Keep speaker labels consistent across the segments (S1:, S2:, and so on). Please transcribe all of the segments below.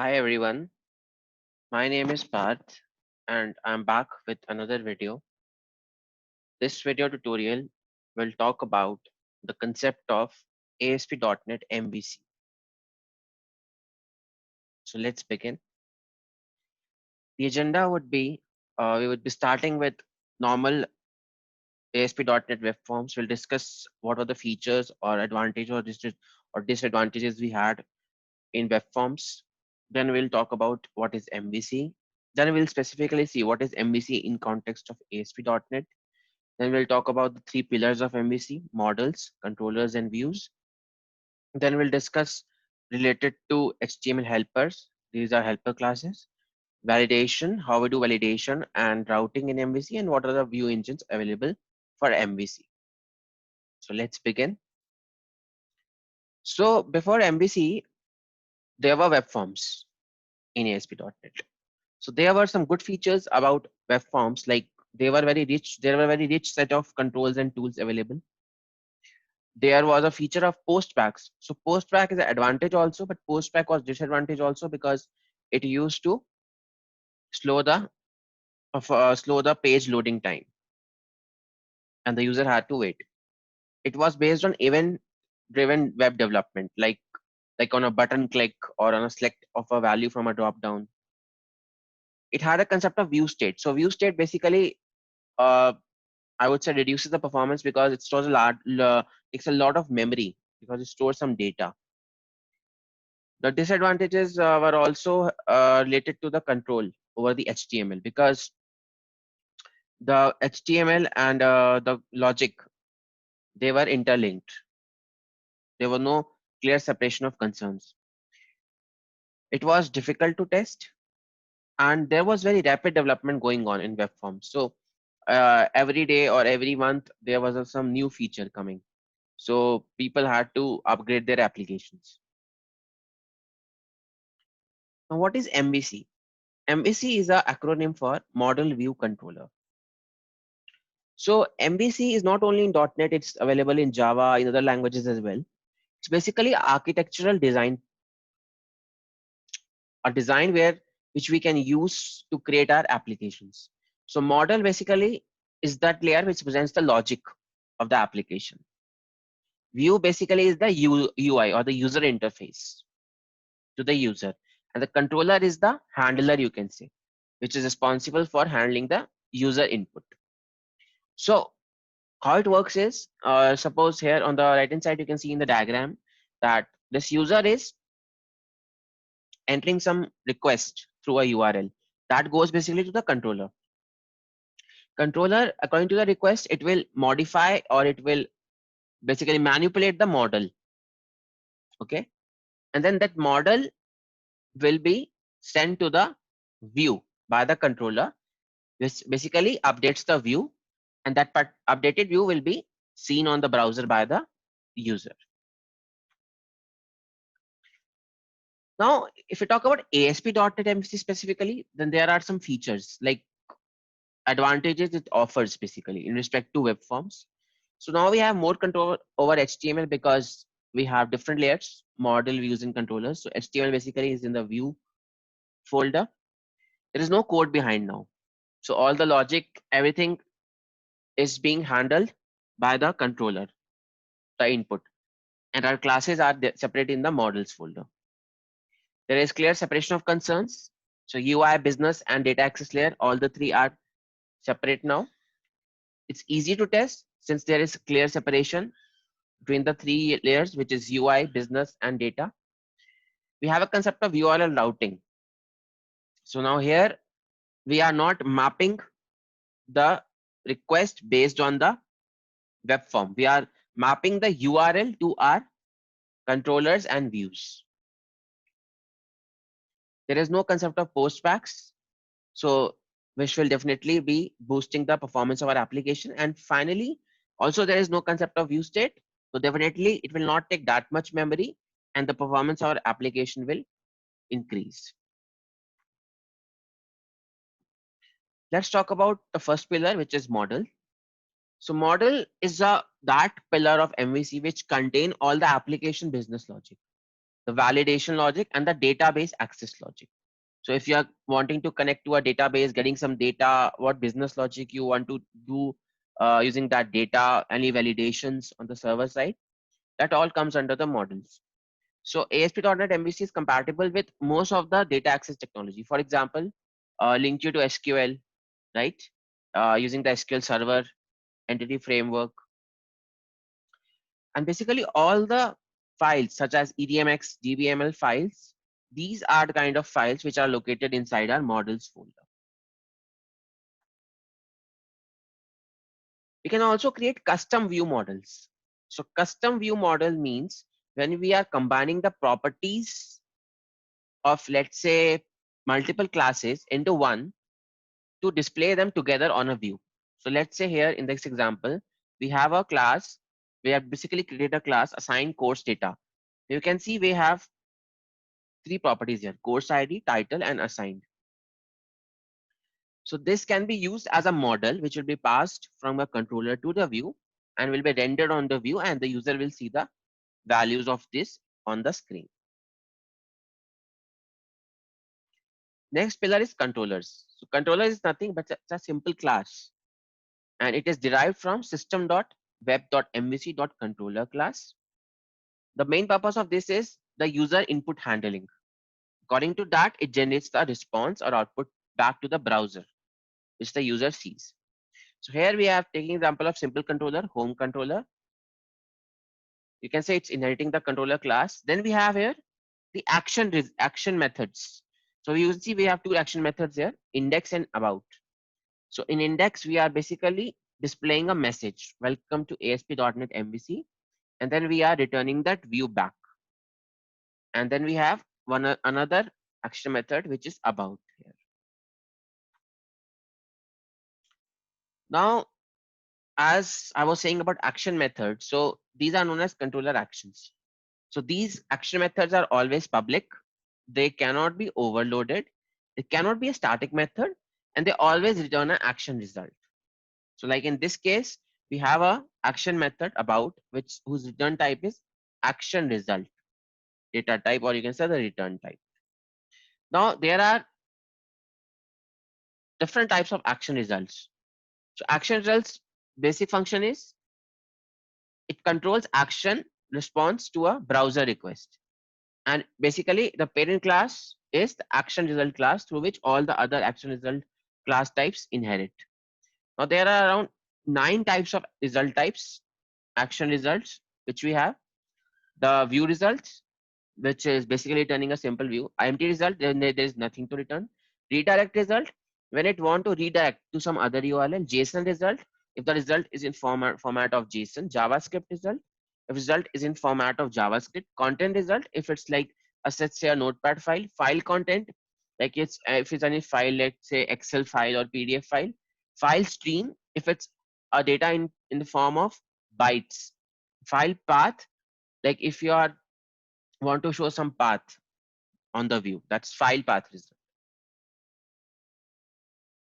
S1: Hi everyone, my name is Parth and I'm back with another video. This video tutorial will talk about the concept of ASP.NET MVC. So let's begin. The agenda would be we would be starting with normal ASP.NET web forms. We'll discuss what are the features or advantages or disadvantages we had in web forms. Then we'll talk about what is MVC. Then we'll specifically see what is MVC in context of ASP.NET. Then we'll talk about the three pillars of MVC: models, controllers, and views. Then we'll discuss related to HTML helpers. These are helper classes. Validation, how we do validation and routing in MVC, and what are the view engines available for MVC. So let's begin. So before MVC, there were web forms in ASP.NET. So there were some good features about web forms, like they were very rich. There were very rich set of controls and tools available. There was a feature of postbacks. So postback is an advantage also, but postback was disadvantage also because it used to slow the slow the page loading time, and the user had to wait. It was based on event-driven web development, like on a button click or on a select of a value from a drop down. It had a concept of view state. So view state basically, uh, I would say, reduces the performance because it stores a lot, takes a lot of memory because it stores some data. The disadvantages were also related to the control over the HTML because the HTML and the logic, they were interlinked. There were no clear separation of concerns. It was difficult to test, and there was very rapid development going on in web forms. So every day or every month there was some new feature coming. So people had to upgrade their applications. Now, what is MVC? MVC is an acronym for Model View Controller. So MVC is not only in .NET, it's available in Java, in other languages as well. It's basically architectural design, a design which we can use to create our applications. So model basically is that layer which presents the logic of the application. View basically is the UI or the user interface to the user. And the controller is the handler, you can say, which is responsible for handling the user input. So how it works is, suppose here on the right hand side, you can see in the diagram that this user is entering some request through a URL that goes basically to the controller. Controller, according to the request, it will modify or it will basically manipulate the model. Okay. And then that model will be sent to the view by the controller, which basically updates the view, and that updated view will be seen on the browser by the user. Now, if we talk about ASP.NET MVC specifically, then there are some features like advantages it offers basically in respect to web forms. So now we have more control over HTML because we have different layers, model, views, and controllers. So HTML basically is in the view folder. There is no code behind now. So all the logic, everything is being handled by the controller, the input, and our classes are separate in the models folder. There is clear separation of concerns. So UI, business, and data access layer, all the three are separate now. It's easy to test since there is clear separation between the three layers, which is UI, business, and data. We have a concept of URL routing. So now here we are not mapping the request based on the web form. We are mapping the URL to our controllers and views. There is no concept of postbacks, so which will definitely be boosting the performance of our application. And finally, also there is no concept of view state, so definitely it will not take that much memory, and the performance of our application will increase. Let's talk about the first pillar, which is model. So model is that pillar of MVC which contain all the application business logic. the validation logic, and the database access logic. So if you are wanting to connect to a database, getting some data, what business logic you want to do using that data, any validations on the server side, that all comes under the models. So ASP.NET MVC is compatible with most of the data access technology. For example, link you to SQL, right? Using the SQL Server entity framework, and basically all the files such as EDMX, DBML files. These are the kind of files which are located inside our models folder. We can also create custom view models. So custom view model means when we are combining the properties of, let's say, multiple classes into one to display them together on a view. So let's say here in this example, we have a class. We have basically created a class assigned course data. You can see we have three properties here: course ID, title, and assigned. So this can be used as a model which will be passed from a controller to the view and will be rendered on the view, and the user will see the values of this on the screen. Next pillar is controllers. So controller is nothing but it's a simple class, and it is derived from system.web.mvc.controller class. The main purpose of this is the user input handling. According to that, it generates the response or output back to the browser, which the user sees. So here we have taking example of simple controller, home controller. You can say it's inheriting the controller class. Then we have here the action methods. So you see we have two action methods here: index and about. So in index, we are basically displaying a message, welcome to ASP.NET MVC, and then we are returning that view back. And then we have another action method which is about here. Now, as I was saying about action methods, so these are known as controller actions. So these action methods are always public. They cannot be overloaded. It cannot be a static method, and they always return an action result. So like in this case, we have a action method about whose return type is action result data type, or you can say the return type. Now there are different types of action results. So action results basic function is it controls action response to a browser request. And basically the parent class is the action result class through which all the other action result class types inherit. Now there are around 9 types of result types, action results, which we have. The view results, which is basically returning a simple view. Empty result, then there is nothing to return. Redirect result, when it want to redirect to some other URL. JSON result, if the result is in format of JSON. JavaScript result, if result is in format of JavaScript. Content result, if it's like let's say a notepad file. File content, like it's if it's any file, let's say Excel file or PDF file. File stream, if it's a data in the form of bytes. File path, like if you are want to show some path on the view, that's file path result.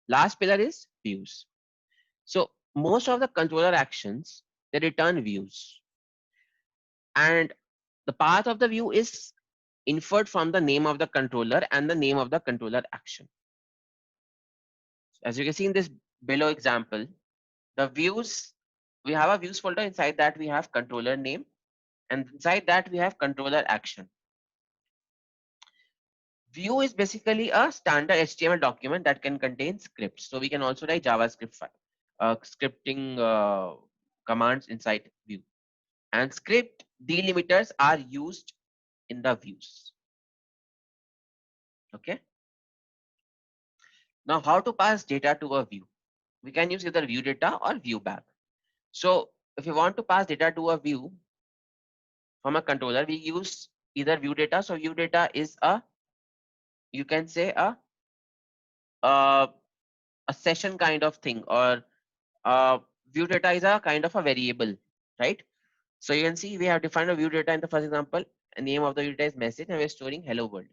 S1: Last pillar is views. So most of the controller actions, they return views, and the path of the view is inferred from the name of the controller and the name of the controller action. As you can see in this below example, the views, we have a views folder. Inside that we have controller name, and inside that we have controller action. View is basically a standard HTML document that can contain scripts. So we can also write JavaScript file, scripting commands inside view. And script delimiters are used in the views. Okay. Now, how to pass data to a view? We can use either view data or view back. So if you want to pass data to a view from a controller, we use either view data. So view data is you can say a session kind of thing, or view data is a kind of a variable, right? So you can see we have defined a view data in the first example. The name of the view data is message, and we're storing hello world.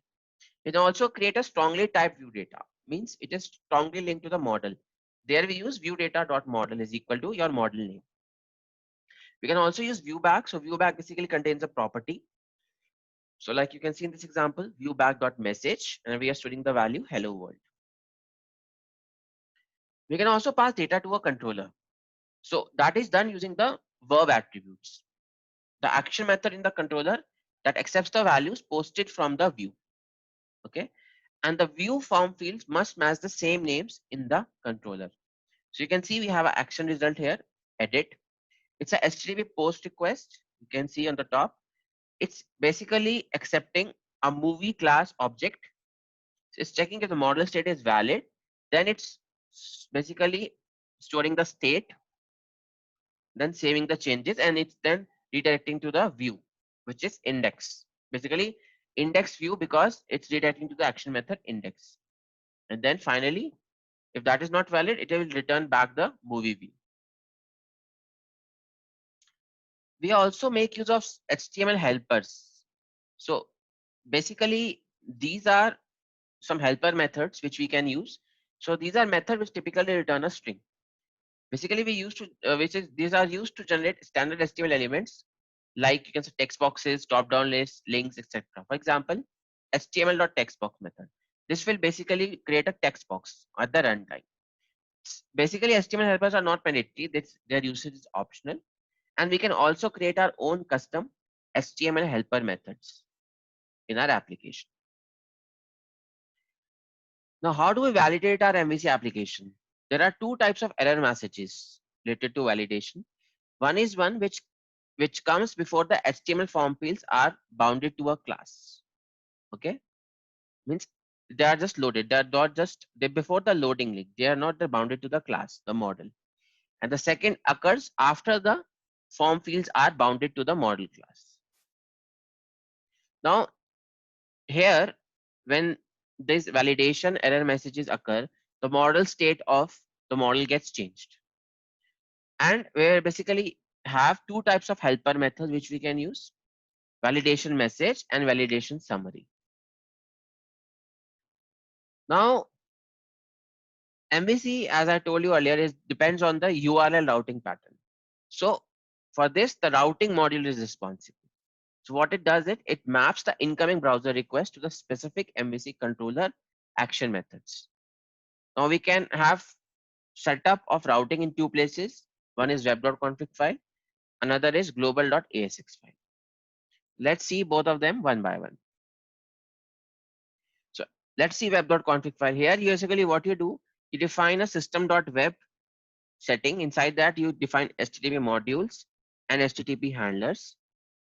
S1: We can also create a strongly typed view data, means it is strongly linked to the model. There we use view data dot model is equal to your model name. We can also use view back. So view back basically contains a property So like you can see in this example, view back.message, and we are storing the value hello world. We can also pass data to a controller. So that is done using the verb attributes, the action method in the controller that accepts the values posted from the view. Okay. And the view form fields must match the same names in the controller. So you can see we have an action result here, edit. It's a HTTP post request. You can see on the top. It's basically accepting a movie class object. So it's checking if the model state is valid. Then it's basically storing the state, then saving the changes, and it's then redirecting to the view, which is index. Basically, index view because it's redirecting to the action method index. And then finally, if that is not valid, it will return back the movie view. We also make use of HTML helpers. So basically, these are some helper methods which we can use. So these are methods which typically return a string. Basically, we used to these are used to generate standard HTML elements like you can say text boxes, drop-down lists, links, etc. For example, HTML.textbox method. This will basically create a text box at the runtime. Basically, HTML helpers are not mandatory. Their usage is optional, and we can also create our own custom HTML helper methods in our application. Now, how do we validate our MVC application? There are two types of error messages related to validation. One is one which comes before the HTML form fields are bounded to a class. Okay, means they are just loaded. They are not just they before the loading link. They are not bounded to the class, the model. And the second occurs after the form fields are bounded to the model class. Now here, when this validation error messages occur, the model state of the model gets changed. And we basically have two types of helper methods which we can use: validation message and validation summary. Now, MVC, as I told you earlier, is depends on the URL routing pattern. So for this, the routing module is responsible. So what it does, it maps the incoming browser request to the specific MVC controller action methods. Now we can have setup of routing in two places. One is web.config file, another is global.asx file. Let's see both of them one by one. So let's see web.config file. Here, basically what you do, you define a system.web setting. Inside that, you define HTTP modules and HTTP handlers.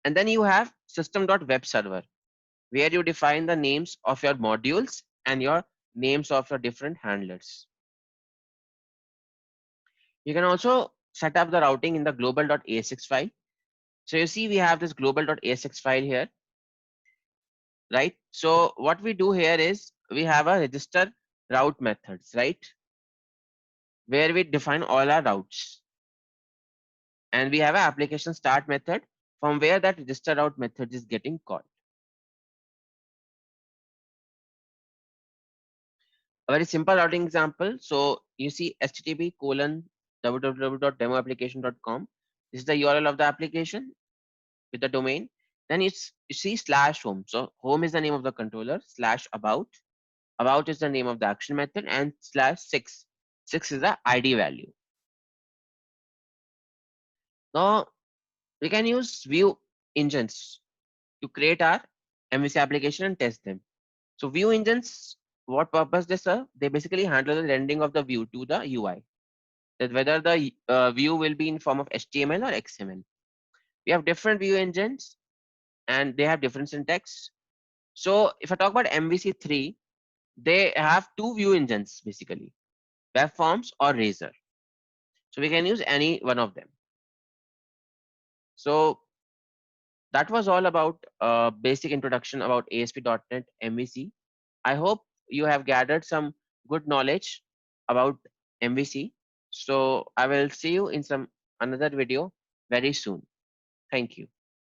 S1: And then you have system.web server, where you define the names of your modules and your names of your different handlers. You can also set up the routing in the global.asx file. So you see we have this global.asx file here, right? So what we do here is we have a register route methods, right? Where we define all our routes. And we have an application start method from where that register route method is getting called. A very simple routing example. So you see http colon www.demoapplication.com. This is the URL of the application with the domain. Then you see slash home. So home is the name of the controller, slash about. About is the name of the action method, and slash 6. 6 is the ID value. Now we can use view engines to create our MVC application and test them. So view engines, what purpose they serve? They basically handle the rendering of the view to the UI. That whether the view will be in form of HTML or XML. We have different view engines and they have different syntax. So if I talk about MVC3, they have two view engines basically, Webforms or Razor. So we can use any one of them. So that was all about basic introduction about ASP.NET MVC. I hope you have gathered some good knowledge about MVC. So I will see you in some another video very soon. Thank you.